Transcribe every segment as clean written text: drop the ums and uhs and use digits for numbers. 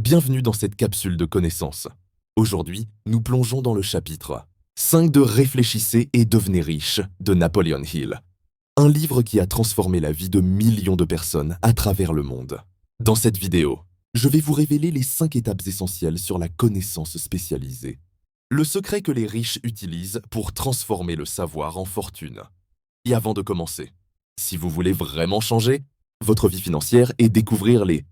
Bienvenue dans cette capsule de connaissances. Aujourd'hui, nous plongeons dans le chapitre 5 de Réfléchissez et devenez riche de Napoleon Hill. Un livre qui a transformé la vie de millions de personnes à travers le monde. Dans cette vidéo, je vais vous révéler les 5 étapes essentielles sur la connaissance spécialisée. Le secret que les riches utilisent pour transformer le savoir en fortune. Et avant de commencer, si vous voulez vraiment changer votre vie financière et découvrir les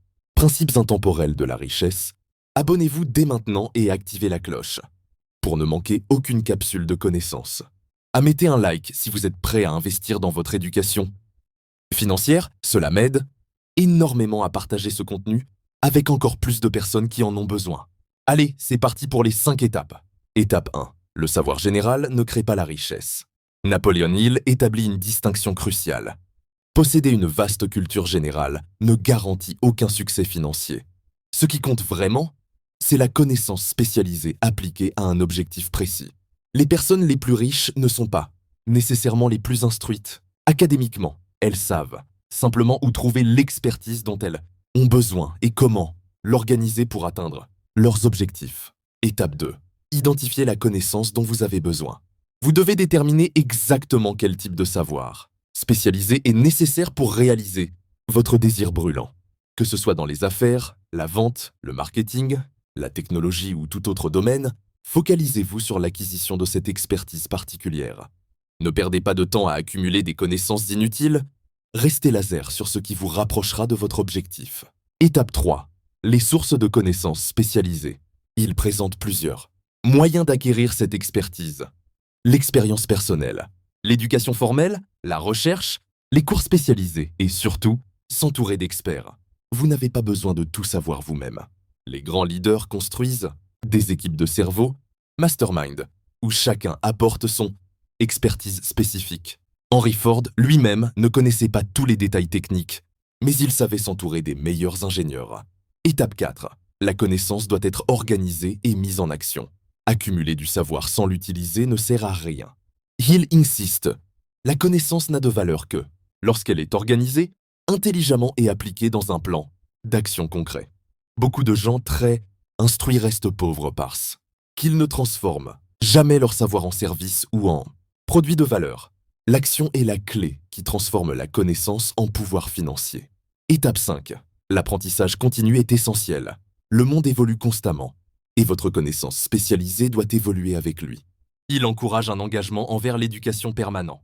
principes intemporels de la richesse, abonnez-vous dès maintenant et activez la cloche pour ne manquer aucune capsule de connaissances. Mettez un like si vous êtes prêt à investir dans votre éducation financière, cela m'aide énormément à partager ce contenu avec encore plus de personnes qui en ont besoin. Allez, c'est parti pour les 5 étapes. Étape 1. Le savoir général ne crée pas la richesse. Napoleon Hill établit une distinction cruciale. Posséder une vaste culture générale ne garantit aucun succès financier. Ce qui compte vraiment, c'est la connaissance spécialisée appliquée à un objectif précis. Les personnes les plus riches ne sont pas nécessairement les plus instruites. Académiquement, elles savent simplement où trouver l'expertise dont elles ont besoin et comment l'organiser pour atteindre leurs objectifs. Étape 2. Identifiez la connaissance dont vous avez besoin. Vous devez déterminer exactement quel type de savoir spécialisé est nécessaire pour réaliser votre désir brûlant. Que ce soit dans les affaires, la vente, le marketing, la technologie ou tout autre domaine, focalisez-vous sur l'acquisition de cette expertise particulière. Ne perdez pas de temps à accumuler des connaissances inutiles, restez laser sur ce qui vous rapprochera de votre objectif. Étape 3. Les sources de connaissances spécialisées. Il présente plusieurs moyens d'acquérir cette expertise. L'expérience personnelle, l'éducation formelle, la recherche, les cours spécialisés et surtout, s'entourer d'experts. Vous n'avez pas besoin de tout savoir vous-même. Les grands leaders construisent des équipes de cerveau, mastermind, où chacun apporte son expertise spécifique. Henry Ford lui-même ne connaissait pas tous les détails techniques, mais il savait s'entourer des meilleurs ingénieurs. Étape 4. La connaissance doit être organisée et mise en action. Accumuler du savoir sans l'utiliser ne sert à rien. Hill insiste, la connaissance n'a de valeur que lorsqu'elle est organisée, intelligemment et appliquée dans un plan d'action concret. Beaucoup de gens très instruits restent pauvres parce qu'ils ne transforment jamais leur savoir en service ou en produit de valeur. L'action est la clé qui transforme la connaissance en pouvoir financier. Étape 5. L'apprentissage continu est essentiel. Le monde évolue constamment et votre connaissance spécialisée doit évoluer avec lui. Il encourage un engagement envers l'éducation permanent.